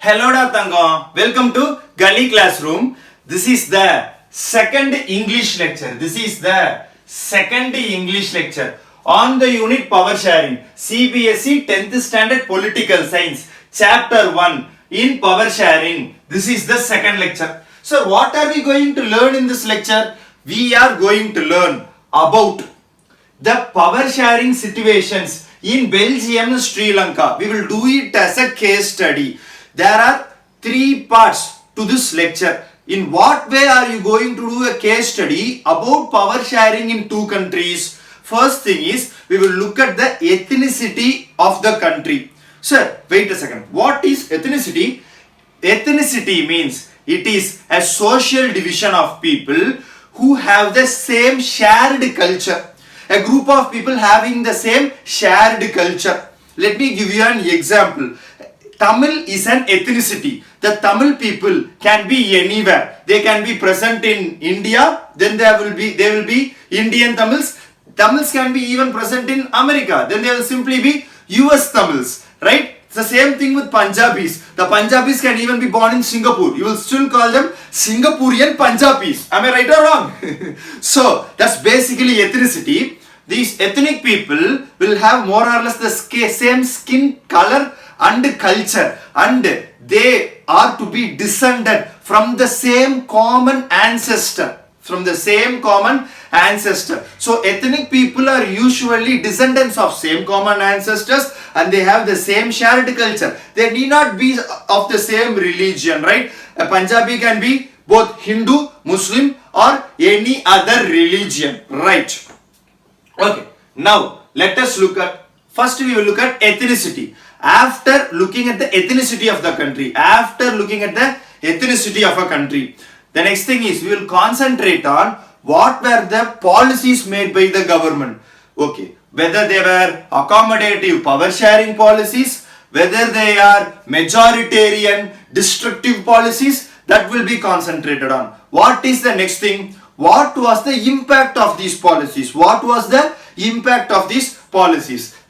Hello Tangam, welcome to GullyClassroom. This is the second English lecture. On the unit Power Sharing, CBSE 10th Standard Political Science, Chapter 1 in Power Sharing. This is the second lecture. So what are we going to learn in this lecture? We are going to learn about the power sharing situations in Belgium and Sri Lanka. We will do it as a case study. There are three parts to this lecture. In what way are you going to do a case study about power sharing in two countries? First thing is, we will look at the ethnicity of the country. Sir, wait a second. What is ethnicity? Ethnicity means it is a social division of people who have the same shared culture. A group of people having the same shared culture. Let me give you an example. Tamil is an ethnicity. The Tamil people can be anywhere. They can be present in India. Then they will be Indian Tamils. Tamils can be even present in America. Then they will simply be US Tamils. Right? It's the same thing with Punjabis. The Punjabis can even be born in Singapore. You will still call them Singaporean Punjabis. Am I right or wrong? So that's basically ethnicity. These ethnic people will have more or less the same skin color and culture, and they are to be descended from the same common ancestor. So ethnic people are usually descendants of same common ancestors, and they have the same shared culture. They need not be of the same religion, right? A Punjabi can be both Hindu, Muslim, or any other religion, right? Okay, now let us look at, first we will look at ethnicity. After looking at the ethnicity of the country, the next thing is we will concentrate on what were the policies made by the government. Okay, whether they were accommodative power sharing policies, whether they are majoritarian destructive policies, that will be concentrated on. What is the next thing? What was the impact of these policies?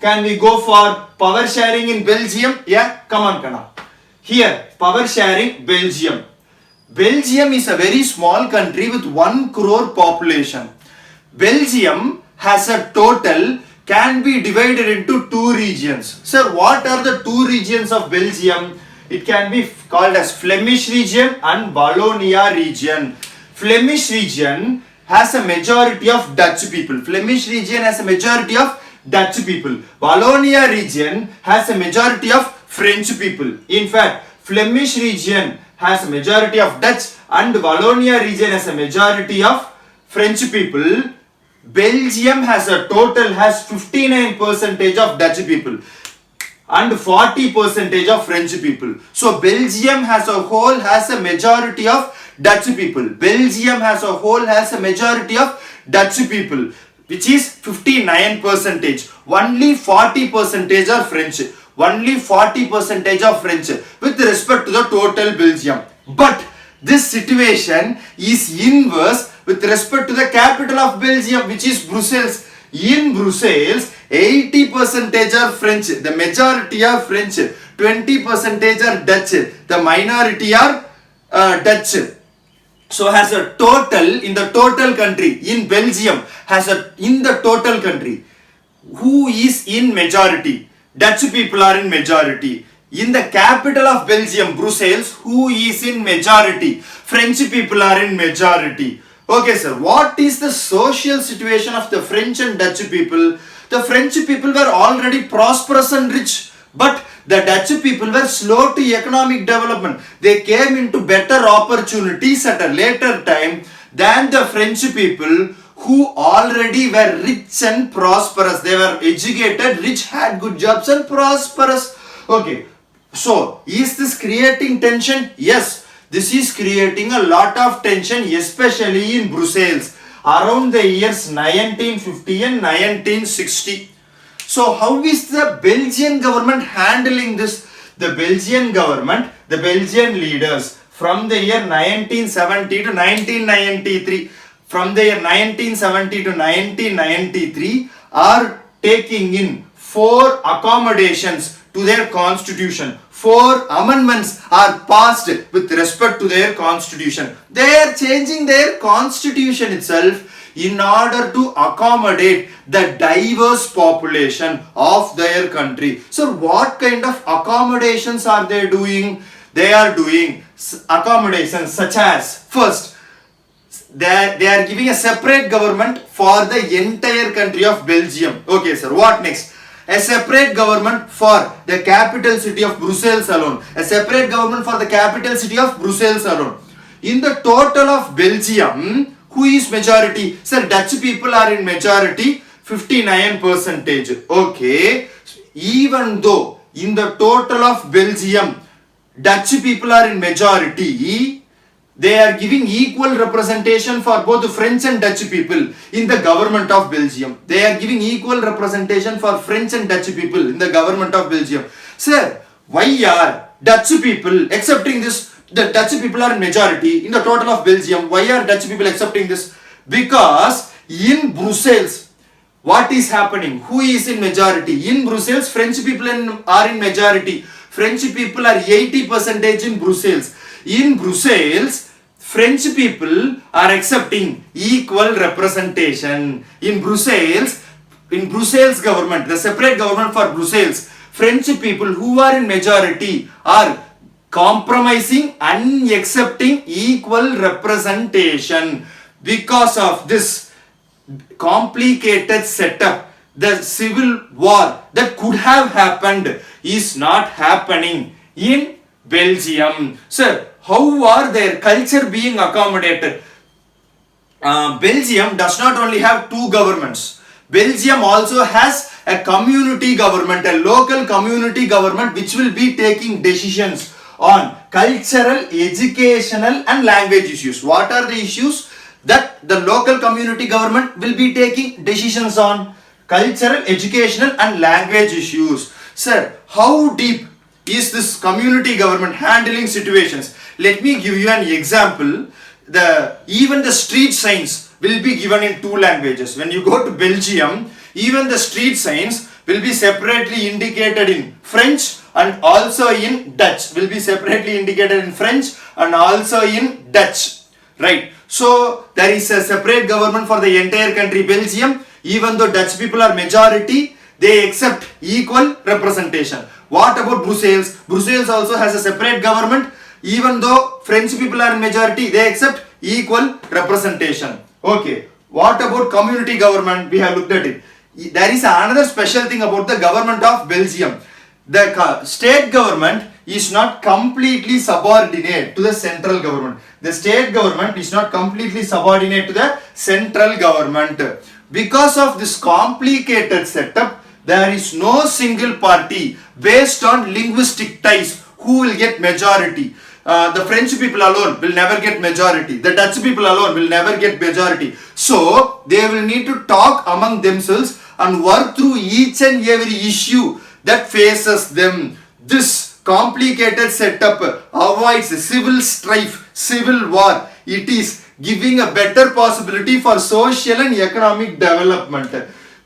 Can we go for power sharing in Belgium? Yeah, come on, Kana. Here, power sharing, Belgium. Belgium is a very small country with 1 crore population. Belgium has a total, can be divided into two regions. Sir, what are the two regions of Belgium? It can be called as Flemish region and Wallonia region. Flemish region has a majority of Dutch people. Wallonia region has a majority of French people. In fact, Flemish region has a majority of Dutch and Wallonia region has a majority of French people. Belgium has 59% of Dutch people and 40% of French people. So Belgium as a whole has a majority of Dutch people. Which is 59%. Only 40% are French. With respect to the total Belgium. But this situation is inverse with respect to the capital of Belgium, which is Brussels. In Brussels, 80% are French. The majority are French. 20% are Dutch. The minority are Dutch. So has a total, in the total country, in Belgium, in the total country, who is in majority? Dutch people are in majority. In the capital of Belgium, Brussels, who is in majority? French people are in majority. Okay, sir, what is the social situation of the French and Dutch people? The French people were already prosperous and rich, but the Dutch people were slow to economic development. They came into better opportunities at a later time than the French people, who already were rich and prosperous. They were educated, rich, had good jobs and prosperous. Okay, so is this creating tension? Yes, this is creating a lot of tension, especially in Brussels around the years 1950 and 1960. So how is the Belgian government handling this? The Belgian government, the Belgian leaders from the year 1970 to 1993, are taking in 4 accommodations to their constitution. 4 amendments are passed with respect to their constitution. They are changing their constitution itself in order to accommodate the diverse population of their country. So what kind of accommodations are they doing? They are doing accommodations such as, first, they are giving a separate government for the entire country of Belgium. Okay sir, what next? A separate government for the capital city of Brussels alone. A separate government for the capital city of Brussels alone. In the total of Belgium, who is majority? Sir, Dutch people are in majority, 59%. Okay. Even though in the total of Belgium, Dutch people are in majority, they are giving equal representation for both French and Dutch people in the government of Belgium. They are giving equal representation for French and Dutch people in the government of Belgium. Sir, why are Dutch people accepting this? The Dutch people are in majority in the total of Belgium. Why are Dutch people accepting this? Because in Brussels, what is happening? Who is in majority? In Brussels, French people are in majority. French people are 80% in Brussels. In Brussels, French people are accepting equal representation. In Brussels government, the separate government for Brussels, French people who are in majority are compromising and accepting equal representation. Because of this complicated setup, the civil war that could have happened is not happening in Belgium. Sir, how are their culture being accommodated? Belgium does not only have 2 governments. Belgium also has a community government, a local community government which will be taking decisions on cultural, educational and language issues. What are the issues that the local community government will be taking decisions on? Cultural, educational and language issues. Sir, how deep is this community government handling situations? Let me give you an example. Even the street signs will be given in 2 languages. When you go to Belgium, even the street signs will be separately indicated in French and also in Dutch. Will be separately indicated in French and also in Dutch. Right. So there is a separate government for the entire country Belgium. Even though Dutch people are majority, they accept equal representation. What about Brussels? Brussels also has a separate government. Even though French people are in majority, they accept equal representation. Okay. What about community government? We have looked at it. There is another special thing about the government of Belgium. The state government is not completely subordinate to the central government. The state government is not completely subordinate to the central government. Because of this complicated setup, there is no single party based on linguistic ties who will get majority. The French people alone will never get majority. The Dutch people alone will never get majority. So they will need to talk among themselves and work through each and every issue that faces them. This complicated setup avoids civil strife, civil war. It is giving a better possibility for social and economic development.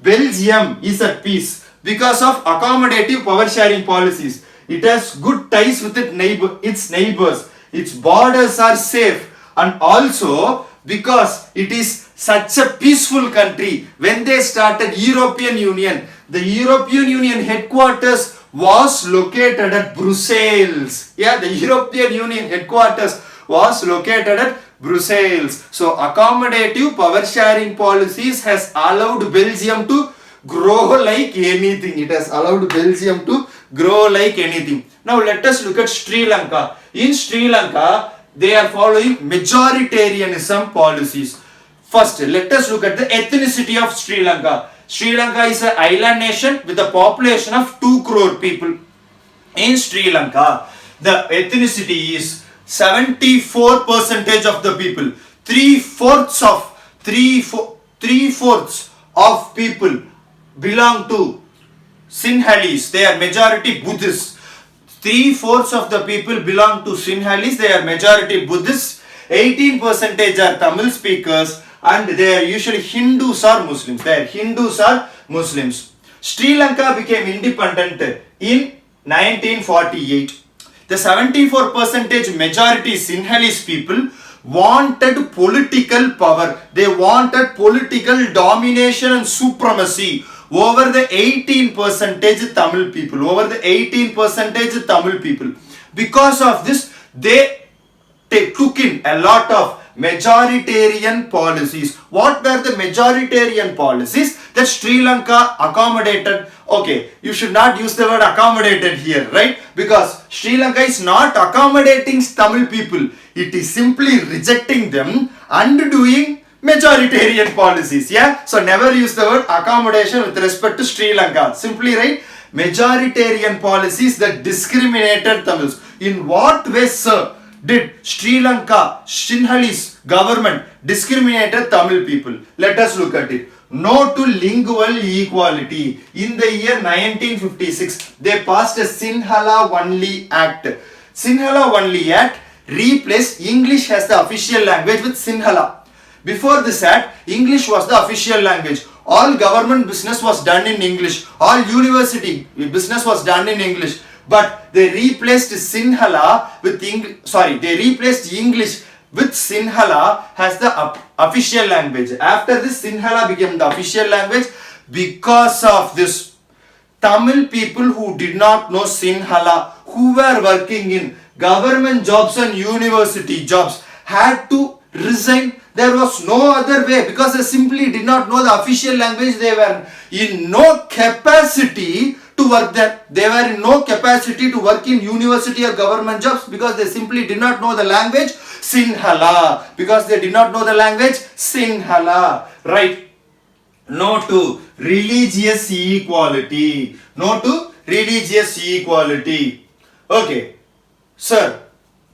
Belgium is at peace because of accommodative power sharing policies. It has good ties with its neighbors. Its borders are safe, and also because it is such a peaceful country. When they started European Union, the European Union headquarters was located at Brussels. Yeah, the European Union headquarters was located at Brussels. So accommodative power sharing policies has allowed Belgium to grow like anything. It has allowed Belgium to grow like anything. Now let us look at Sri Lanka. In Sri Lanka, they are following majoritarianism policies. First, let us look at the ethnicity of Sri Lanka. Sri Lanka is an island nation with a population of 2 crore people. In Sri Lanka, the ethnicity is 74% of the people. Three-fourths of people belong to Sinhalese. They are majority Buddhists. 3/4 of the people belong to Sinhalese. They are majority Buddhists. 18% are Tamil speakers, and they are usually Hindus or Muslims. They are Hindus or Muslims. Sri Lanka became independent in 1948. The 74% majority Sinhalese people wanted political power. They wanted political domination and supremacy over the 18% Tamil people. Over the 18% Tamil people. Because of this, they took in a lot of majoritarian policies. What were the majoritarian policies? That Sri Lanka accommodated. Okay, you should not use the word accommodated here, right? Because Sri Lanka is not accommodating Tamil people. It is simply rejecting them and doing majoritarian policies. Yeah, so never use the word accommodation with respect to Sri Lanka. Simply write majoritarian policies that discriminated Tamils. In what way, sir, did Sri Lanka Sinhalese government discriminated Tamil people? Let us look at it. No to lingual equality. In the year 1956, they passed a Sinhala Only Act. Sinhala Only Act replaced English as the official language with Sinhala. Before this act, English was the official language. All government business was done in English. All university business was done in English. But they replaced Sinhala with English. They replaced English with Sinhala as the official language. After this, Sinhala became the official language. Because of this, Tamil people who did not know Sinhala, who were working in government jobs and university jobs, had to resign. There was no other way because they simply did not know the official language. They were in no capacity to work there. They were in no capacity to work in university or government jobs because they simply did not know the language Sinhala. Because they did not know the language Sinhala. Right. No to religious equality. No to religious equality. Okay. Sir,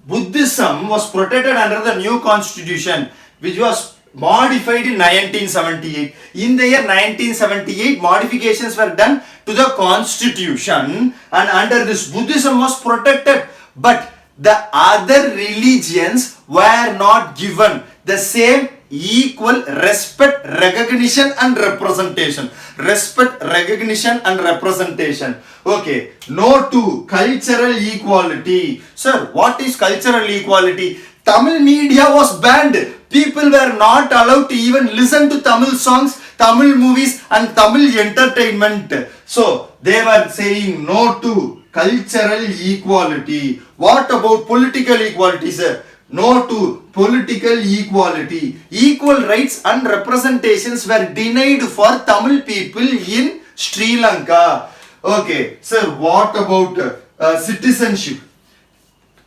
Buddhism was protected under the new constitution, which was modified in 1978. In the year 1978, modifications were done to the constitution, and under this Buddhism was protected, but the other religions were not given the same equal respect, recognition and representation. Respect, recognition and representation. Okay, no to cultural equality. Sir, what is cultural equality? Tamil media was banned. People were not allowed to even listen to Tamil songs, Tamil movies and Tamil entertainment. So, they were saying no to cultural equality. What about political equality, sir? No to political equality. Equal rights and representations were denied for Tamil people in Sri Lanka. Okay, sir, what about citizenship?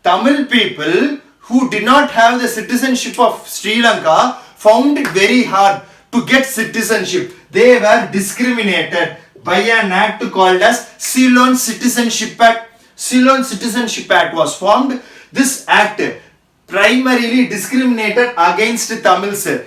Tamil people who did not have the citizenship of Sri Lanka found it very hard to get citizenship. They were discriminated by an act called as Ceylon Citizenship Act. Ceylon Citizenship Act was formed. This act primarily discriminated against Tamils. They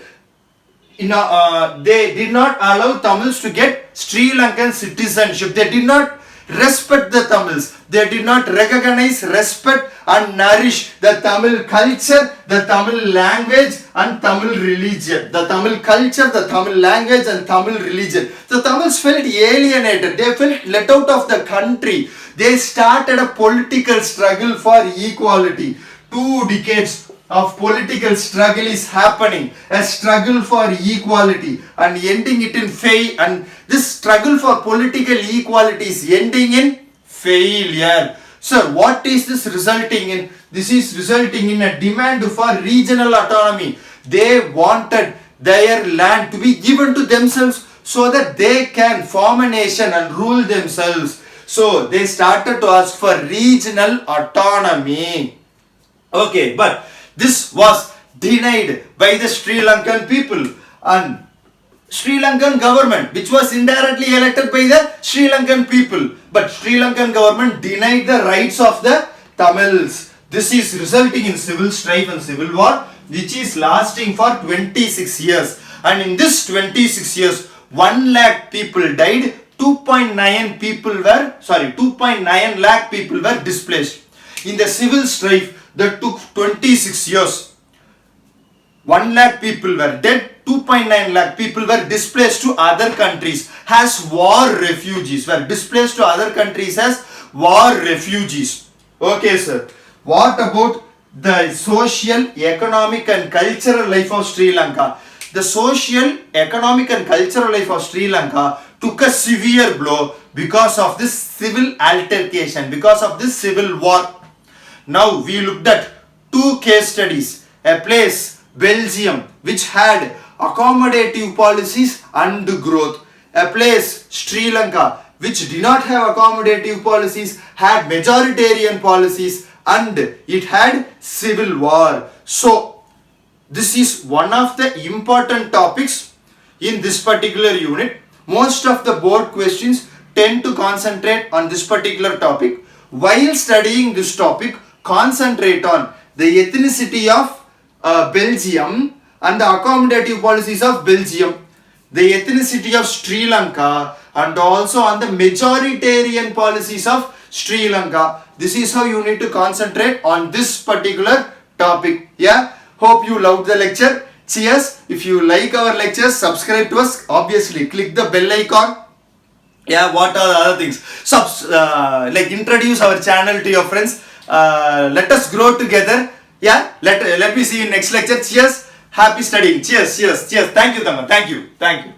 did not allow Tamils to get Sri Lankan citizenship. They did not respect the Tamils. They did not recognize, respect and nourish the Tamil culture, the Tamil language and Tamil religion. The Tamil culture, the Tamil language and Tamil religion. The Tamils felt alienated. They felt let out of the country. They started a political struggle for equality. 2 decades of political struggle is happening. A struggle for equality and ending it in failure. And this struggle for political equality is ending in failure. Sir, what is this resulting in? This is resulting in a demand for regional autonomy. They wanted their land to be given to themselves so that they can form a nation and rule themselves. So they started to ask for regional autonomy. Okay, but this was denied by the Sri Lankan people and Sri Lankan government, which was indirectly elected by the Sri Lankan people. But Sri Lankan government denied the rights of the Tamils. This is resulting in civil strife and civil war, which is lasting for 26 years. And in this 26 years, 1 lakh people died, 2.9 lakh people were displaced. In the civil strife that took 26 years, 1 lakh people were dead, 2.9 lakh people were displaced to other countries as war refugees, were displaced to other countries as war refugees. Okay, sir. What about the social, economic and cultural life of Sri Lanka? The social, economic and cultural life of Sri Lanka took a severe blow because of this civil altercation, because of this civil war. Now we looked at two case studies. A place, Belgium, which had accommodative policies and growth. A place, Sri Lanka, which did not have accommodative policies, had majoritarian policies, and it had civil war. So this is one of the important topics in this particular unit. Most of the board questions tend to concentrate on this particular topic. While studying this topic, concentrate on the ethnicity of Belgium and the accommodative policies of Belgium, the ethnicity of Sri Lanka, and also on the majoritarian policies of Sri Lanka. This is how you need to concentrate on this particular topic. Yeah, hope you loved the lecture. Cheers. If you like our lectures, subscribe to us. Obviously, click the bell icon. Yeah, what are the other things? Like introduce our channel to your friends. Let us grow together. Yeah, let me see you next lecture. Cheers. Happy studying. Cheers. Cheers. Cheers. Thank you, Tama. Thank you. Thank you.